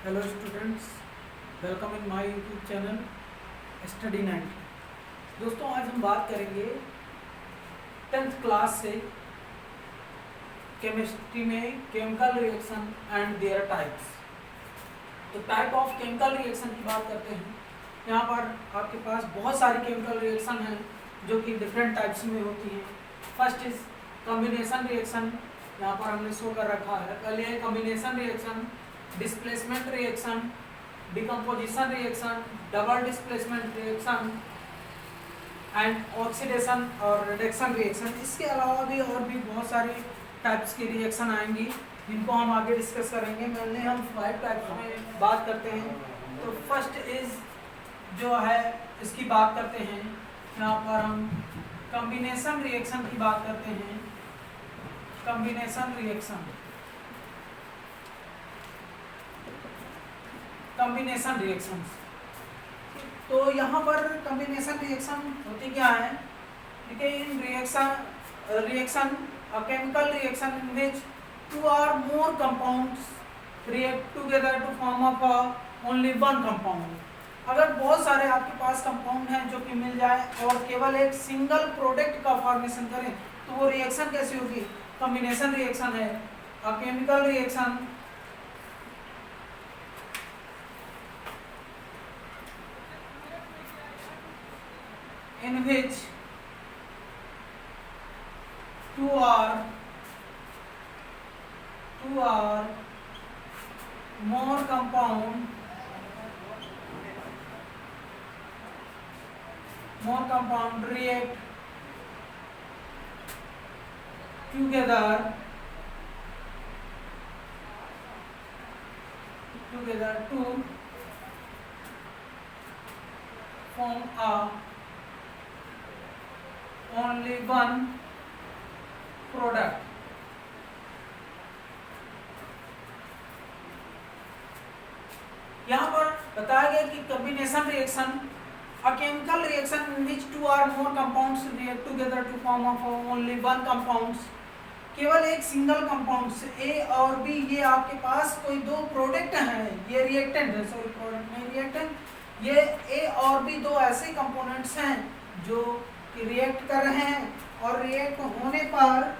Hello students, welcome in my YouTube channel study 90। दोस्तों, आज हम बात करेंगे 10th क्लास से केमिस्ट्री में chemical reaction and there types. तो टाइप ऑफ केमिकल रिएक्शन की बात करते हैं। यहाँ पर आपके पास बहुत सारी केमिकल रिएक्शन हैं जो कि डिफरेंट टाइप्स में होती हैं। फर्स्ट इज कॉम्बिनेशन रिएक्शन, यहाँ पर हमने शो कर रखा है। पहले है combination reaction, displacement reaction, decomposition reaction, double displacement reaction and oxidation और रिडक्शन रिएक्शन। इसके अलावा भी और भी बहुत सारे टाइप्स की रिएक्शन आएंगी जिनको हम आगे डिस्कस करेंगे। मेनली हम 5 टाइप्स में बात करते हैं। तो फर्स्ट इज जो है इसकी बात करते हैं, यहाँ पर हम कॉम्बिनेशन रिएक्शन की बात करते हैं। Combination reaction, combination reactions. तो यहाँ पर कॉम्बिनेशन रिएक्शन होती क्या है? देखिए, इन reaction a chemical reaction in which two or more compounds react together to form up only one compound। अगर बहुत सारे आपके पास कंपाउंड हैं जो कि मिल जाए और केवल एक सिंगल प्रोडक्ट का फॉर्मेशन करें तो वो रिएक्शन कैसी होगी? कॉम्बिनेशन रिएक्शन है। अ chemical reaction in which two or more compound react together to form a only one product. यहाँ पर बताया गया कि combination reaction a chemical reaction in which two or more compounds react together to form of only one compounds. केवल एक single compound से ए और B, ये आपके पास कोई दो प्रोडक्ट हैं, ये रिएक्टेंट है, सॉरी प्रोडक्ट नहीं रिएक्टेंट, ये ए और बी दो ऐसे कंपोनेंट्स हैं जो कि रिएक्ट कर रहे हैं और रिएक्ट होने पर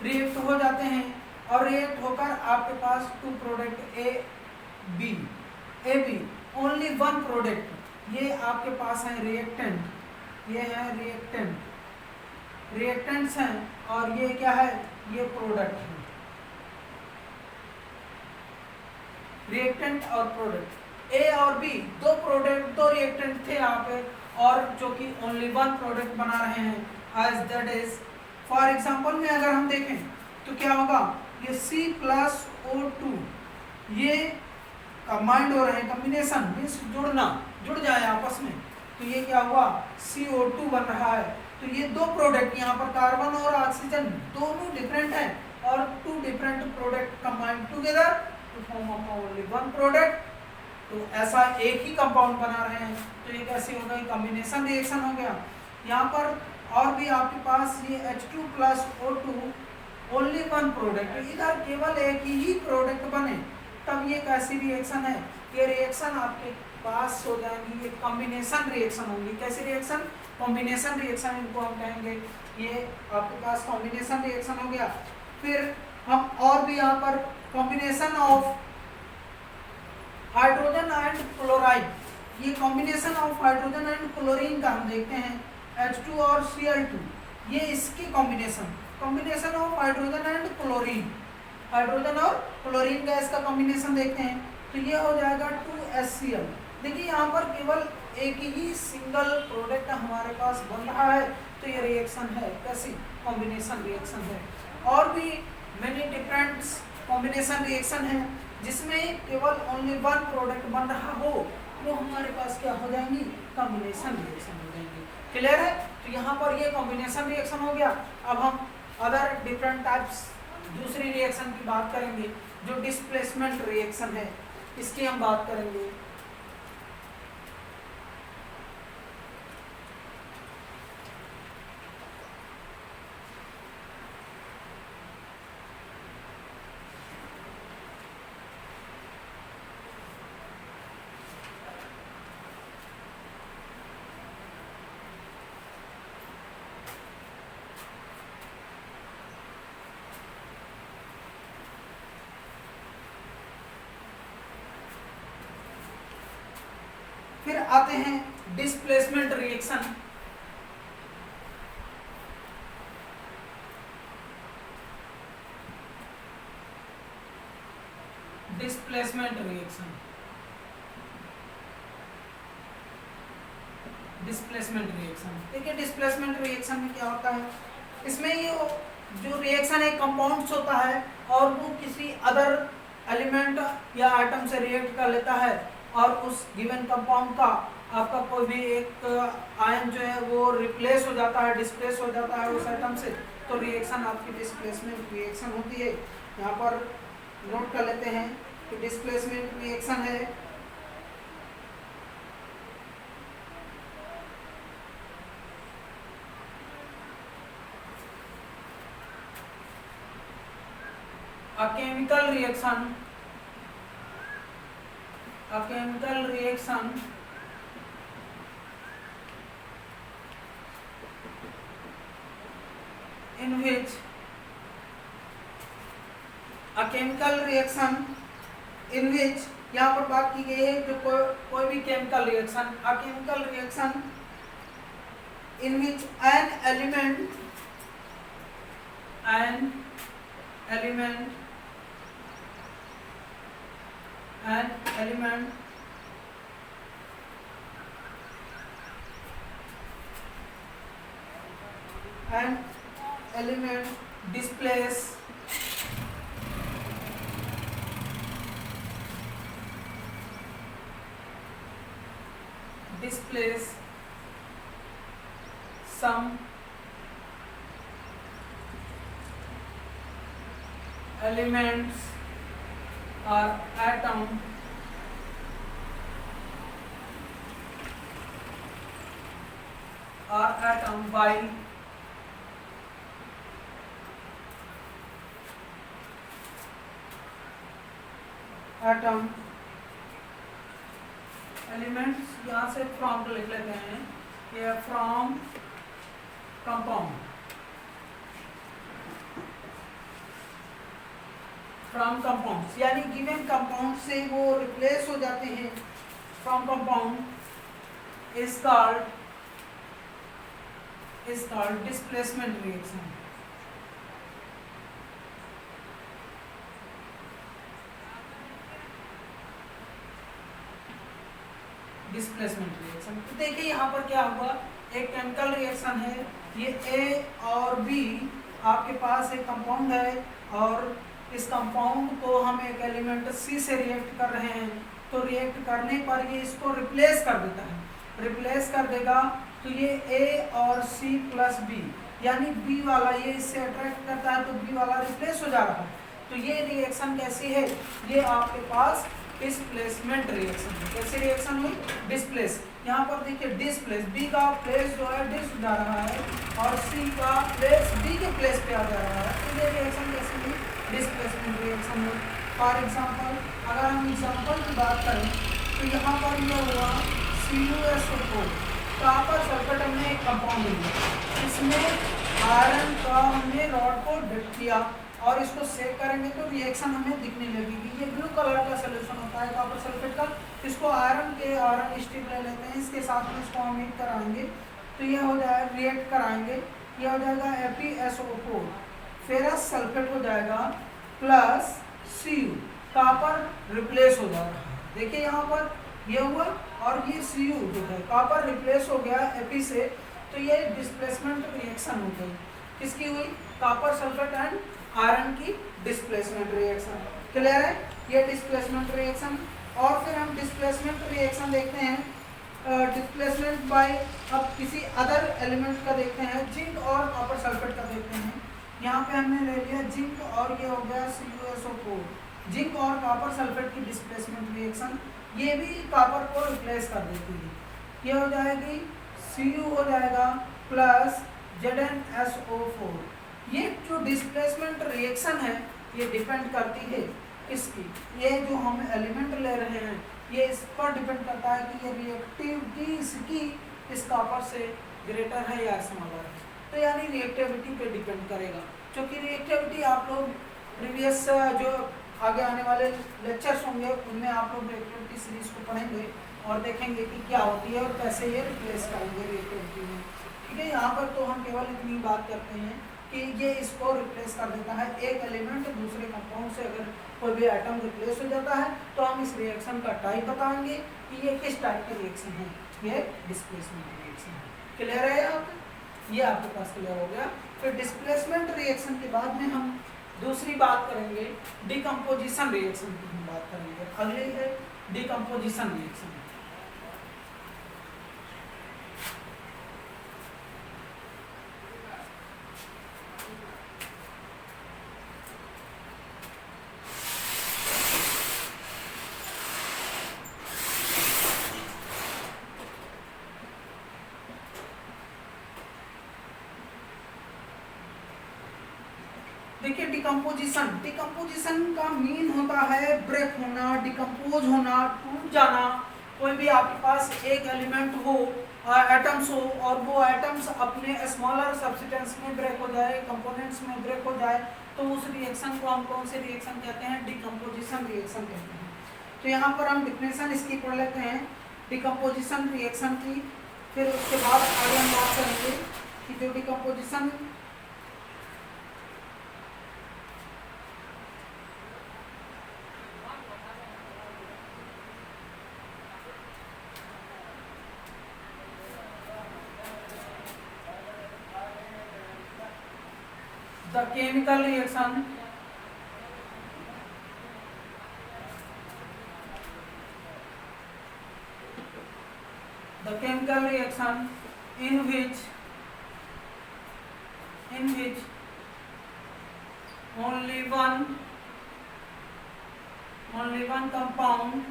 रिएक्ट हो जाते हैं और रिएक्ट होकर आपके पास two product A B only one product, ये आपके पास है रिएक्टेंट, ये है रिएक्टेंट्स हैं और ये क्या है? ये प्रोडक्ट है। रिएक्टेंट और प्रोडक्ट, ए और बी दो प्रोडक्ट, दो रिएक्टेंट थे यहाँ पे और जो कि ओनली वन प्रोडक्ट बना रहे हैं। As that is, for example में अगर हम देखें तो क्या होगा? ये C+O2 ये कंबाइंड हो रहे हैं, कॉम्बिनेशन मीन्स जुड़ जाए आपस में, तो ये क्या हुआ? CO2 बन रहा है। तो ये दो प्रोडक्ट यहाँ पर कार्बन और ऑक्सीजन दोनों डिफरेंट हैं और two different product combined together to form only one product. तो ऐसा एक ही कंपाउंड बना रहे हैं, तो ये कैसे हो गई? कॉम्बिनेशन रिएक्शन हो गया। यहाँ पर और भी आपके पास ये H2+O2 ओनली वन प्रोडक्ट, इधर केवल एक ही प्रोडक्ट बने, तब ये कैसी रिएक्शन है? ये रिएक्शन आपके पास हो जाएंगी, ये कॉम्बिनेशन रिएक्शन होंगी। कैसी रिएक्शन? कॉम्बिनेशन रिएक्शन इनको हम कहेंगे। ये आपके पास कॉम्बिनेशन रिएक्शन हो गया। फिर हम और भी यहाँ पर combination of hydrogen and chloride, ये combination of hydrogen and chlorine का हम देखते हैं, H2 और Cl2, ये इसकी combination of hydrogen and chlorine, hydrogen और क्लोरीन गैस का कॉम्बिनेशन देखते हैं, तो ये हो जाएगा 2HCl। देखिए यहाँ पर केवल एक ही सिंगल प्रोडक्ट हमारे पास बन रहा है, तो ये रिएक्शन है कैसी? कॉम्बिनेशन रिएक्शन है। और भी मेनी डिफरेंट कॉम्बिनेशन रिएक्शन है जिसमें केवल ओनली वन प्रोडक्ट बन रहा हो, वो हमारे पास क्या हो जाएंगी? कॉम्बिनेशन रिएक्शन हो जाएंगी। क्लियर है? तो यहाँ पर ये कॉम्बिनेशन रिएक्शन हो गया। अब हम अदर डिफरेंट टाइप्स दूसरी रिएक्शन की बात करेंगे जो डिस्प्लेसमेंट रिएक्शन है, इसकी हम बात करेंगे। फिर आते हैं displacement reaction. Displacement reaction, displacement reaction देखिए डिस्प्लेसमेंट रिएक्शन में क्या होता है, इसमें ये जो रिएक्शन एक कंपाउंड्स होता है और वो किसी अदर एलिमेंट या आइटम से रिएक्ट कर लेता है और उस गिवन कंपाउंड का आपका कोई भी एक आयन जो है वो रिप्लेस हो जाता है, डिस्प्लेस हो जाता है उस आइटम से, तो रिएक्शन आपकी डिस्प्लेसमेंट रिएक्शन होती है। यहाँ पर नोट कर लेते हैं कि डिस्प्लेसमेंट रिएक्शन है a chemical reaction in which यहाँ पर बात की गई है जो कोई भी chemical reaction, a chemical reaction in which an element displace some elements or atom by atom elements, यहाँ से फ्रॉम को लिख लेते हैं, ये फ्रॉम कंपाउंड, फ्रॉम कंपाउंड्स यानी गिवन कंपाउंड से वो रिप्लेस हो जाते हैं, from compound is called displacement reaction. Displacement reaction तो देखिए यहाँ पर क्या हुआ, एक केमिकल रिएक्शन है, ये ए और बी आपके पास एक कंपाउंड है और इस कंपाउंड को हम एक एलिमेंट सी से रिएक्ट कर रहे हैं, तो रिएक्ट करने पर ये इसको रिप्लेस कर देता है, रिप्लेस कर देगा तो ये ए और सी प्लस बी यानी बी वाला ये इससे अट्रैक्ट करता है तो बी वाला रिप्लेस हो जा रहा है, तो ये रिएक्शन कैसी है, ये आपके पास डिस्प्लेसमेंट रिएक्शन है। कैसी रिएक्शन हुई, डिस्प्लेस, यहाँ पर देखिए डिस्प्लेस, बी का प्लेस जो है डिस जा रहा है और सी का प्लेस डी के प्लेस पे आ जा रहा है, तो ये रिएक्शन कैसी हुई, डिस्प्लेसमेंट रिएक्शन हुई। फॉर एग्जांपल अगर हम एग्जांपल की बात करें तो यहाँ पर यह हुआ CuSO4 कॉपर सल्फेट हमने एक कंपाउंड लिया, इसमें आयरन का हमने रॉड को डिप किया और इसको सेक करेंगे तो रिएक्शन हमें दिखने लगेगी, ये ब्लू कलर का सोल्यूशन होता है कॉपर सल्फेट का, इसको आयरन स्टिक ले लेते हैं, इसके साथ में इसको हम हीट कराएंगे तो ये हो जाएगा, रिएक्ट कराएंगे, ये हो जाएगा FeSO4 फेरस सल्फेट हो जाएगा प्लस Cu, कॉपर रिप्लेस हो जा रहा है, देखिए यहाँ पर ये हुआ और ये Cu जो है कॉपर रिप्लेस हो गया Fe से, तो ये डिस्प्लेसमेंट रिएक्शन हो गई, किसकी हुई, कॉपर सल्फेट एंड आयरन की डिस्प्लेसमेंट रिएक्शन। क्लियर है, ये डिस्प्लेसमेंट रिएक्शन। और फिर हम डिस्प्लेसमेंट रिएक्शन देखते हैं, डिस्प्लेसमेंट बाय, अब किसी अदर एलिमेंट का देखते हैं, जिंक और कॉपर सल्फेट का देखते हैं, यहाँ पे हमने ले लिया जिंक और ये हो गया CuSO4, जिंक और कॉपर सल्फेट की डिस्प्लेसमेंट रिएक्शन, ये भी कॉपर को रिप्लेस कर देती है, ये हो जाएगी Cu हो जाएगा प्लस ZnSO4। ये जो डिस्प्लेसमेंट रिएक्शन है ये डिपेंड करती है किसकी, ये जो हम एलिमेंट ले रहे हैं ये इस पर डिपेंड करता है कि ये रिएक्टिविटी इसकी इस कॉपर से ग्रेटर है या स्मॉलर है, तो यानी रिएक्टिविटी पे डिपेंड करेगा, क्योंकि रिएक्टिविटी आप लोग प्रीवियस जो आगे आने वाले लेक्चर्स होंगे उनमें आप लोग रिएक्टिविटी सीरीज को पढ़ेंगे और देखेंगे कि क्या होती है और कैसे ये रिप्लेस करेंगे रिएक्टेंट में। ठीक है, यहाँ पर तो हम केवल इतनी बात करते हैं कि ये इसको रिप्लेस कर देता है, एक एलिमेंट दूसरे कंपाउंड से अगर कोई भी आइटम रिप्लेस हो जाता है तो हम इस रिएक्शन का टाइप बताएंगे कि ये किस टाइप की रिएक्शन है, ये डिस्प्लेसमेंट रिएक्शन है। क्लियर है आप? ये आपके पास क्लियर हो गया। फिर डिस्प्लेसमेंट रिएक्शन के बाद में हम दूसरी बात करेंगे डिकम्पोजिशन रिएक्शन की हम बात करेंगे। अगली है डिकम्पोजिशन रिएक्शन। देखिए डिकम्पोजिशन का मीन होता है ब्रेक होना, डिकम्पोज होना, टूट जाना। कोई भी आपके पास एक एलिमेंट हो, एटम्स हो, और वो एटम्स अपने स्मॉलर सब्सटेंस में ब्रेक हो जाए, कंपोनेंट्स में ब्रेक हो जाए, तो उस रिएक्शन को हम कौन से रिएक्शन कहते हैं? डिकम्पोजिशन रिएक्शन कहते हैं। तो यहाँ पर हम डिफिनेशन इसकी पढ़ लेते हैं डिकम्पोजिशन रिएक्शन की, फिर उसके बाद आगे हम बात करेंगे कि जो decomposition the chemical reaction in which only one compound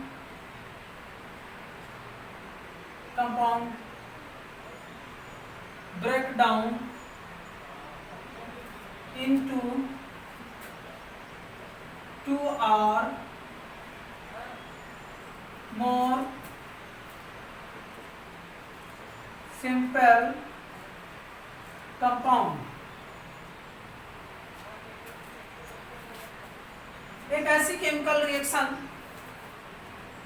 break down into two or more simple compound। एक ऐसी केमिकल रिएक्शन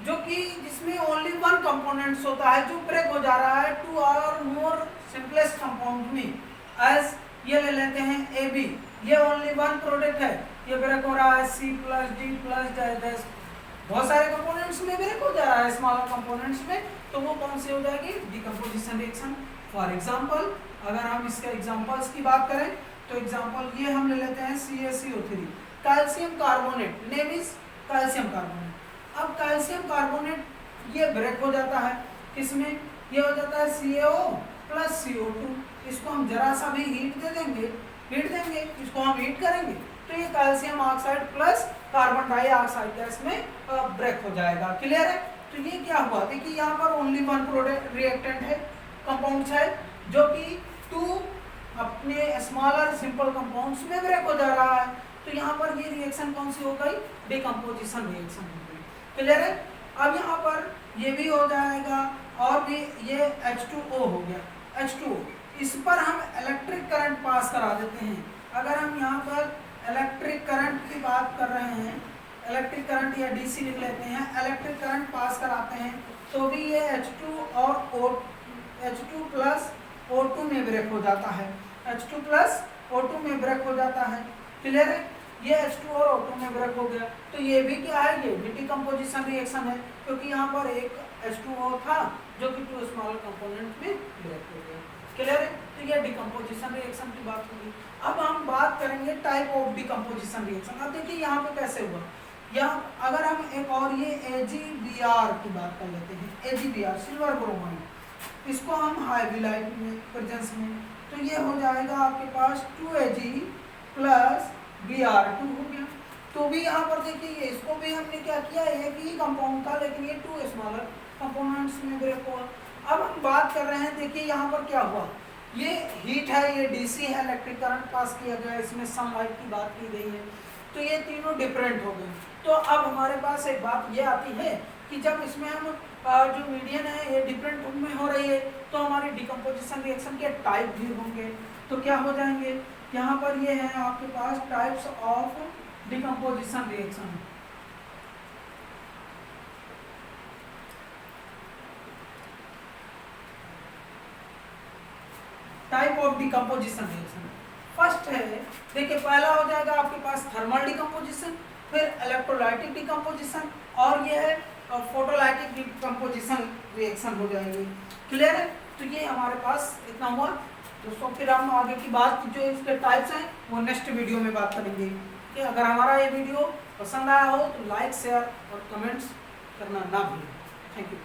जो कि जिसमें ओनली वन कंपोनेंट्स होता है जो ब्रेक हो जा रहा है to or more simplest compound में। एज ये ले लेते हैं AB, ये ओनली वन प्रोडक्ट है, ये ब्रेक हो रहा है C plus D plus dash, बहुत सारे कंपोनेंट्स में ब्रेक हो जा रहा है, स्मॉलर कंपोनेंट्स में, तो वो कौन सी हो जाएगी? Decomposition reaction. फॉर एग्जांपल अगर हम इसके एग्जांपल्स की बात करें तो एग्जांपल ये हम ले लेते हैं CaCO3, calcium carbonate, name is calcium carbonate. अब कैल्शियम कार्बोनेट ये ब्रेक हो जाता है, किसमें? ये हो जाता है CaO प्लस CO2। इसको हम जरा सा भी हीट देंगे, इसको हम हीट करेंगे तो ये calcium oxide plus carbon dioxide gas में ब्रेक हो जाएगा। क्लियर है? तो ये क्या हुआ? देखिए यहाँ पर ओनली वन प्रोडक्ट रिएक्टेंट है, कंपाउंड है, जो कि टू अपने स्मॉलर सिंपल कंपाउंड्स में ब्रेक हो जा रहा है, तो यहाँ पर ये रिएक्शन कौन सी हो गई? डिकम्पोजिशन रिएक्शन हो गई। क्लियर है? अब यहाँ पर ये भी हो जाएगा और भी ये H2O हो गया, H2O, इस पर हम इलेक्ट्रिक करंट पास करा देते हैं। अगर हम यहाँ पर इलेक्ट्रिक करंट की बात कर रहे हैं, इलेक्ट्रिक करंट या DC लिख लेते हैं, इलेक्ट्रिक करंट पास कराते हैं तो भी ये H2 और H2 प्लस O2 में ब्रेक हो जाता है, H2 प्लस O2 में ब्रेक हो जाता है। क्लियर है? ये H2 और O2 में ब्रेक हो गया, तो ये भी क्या है? ये भी डिकम्पोजिशन रिएक्शन है, क्योंकि यहाँ पर एक H2O था जो कि टू स्मॉलर कंपोनेंट में ब्रेक हो गया। क्लियर है? तो ये डिकम्पोजिशन रिएक्शन की बात होगी। अब हम बात करेंगे टाइप ऑफ डिकम्पोजिशन रिएक्शन। अब देखिए यहाँ पे कैसे हुआ, या अगर हम एक और ये AgBr की बात कर लेते हैं, AgBr सिल्वर ब्रोमाइड, इसको हम हाई लाइट में प्रेजेंस में, तो ये हो जाएगा आपके पास 2Ag प्लस Br2 हो गया। तो भी यहाँ पर देखिए इसको भी हमने क्या किया, एक ही कंपाउंड था लेकिन ये टू स्मॉलर कंपोनेंट्स में ब्रेक हुआ। अब हम बात कर रहे हैं, देखिए यहाँ पर क्या हुआ, ये हीट है, ये DC है, इलेक्ट्रिक करंट पास किया गया, इसमें सनलाइट की बात की गई है, तो ये तीनों डिफरेंट हो गए। तो अब हमारे पास एक बात ये आती है कि जब इसमें हम जो मीडियन है ये डिफरेंट रूप में हो रही है, तो हमारी डिकम्पोजिशन रिएक्शन के टाइप भी होंगे, तो क्या हो जाएंगे? यहाँ पर ये है आपके पास types of decomposition reaction. Of decomposition reaction. First है, देखिए पहला हो जाएगा आपके पास थर्मल डिकम्पोजिशन, फिर इलेक्ट्रोलाइटिक डिकम्पोजिशन, और ये है फोटोलाइटिक डिकम्पोजिशन रिएक्शन हो जाएगी। क्लियर है? तो ये हमारे पास इतना हुआ दोस्तों। फिर हम आगे की बात जो इसके टाइप्स हैं वो नेक्स्ट वीडियो में बात करेंगे। कि अगर हमारा ये वीडियो पसंद आया हो तो लाइक शेयर और कमेंट्स करना ना भूलें। Thank you.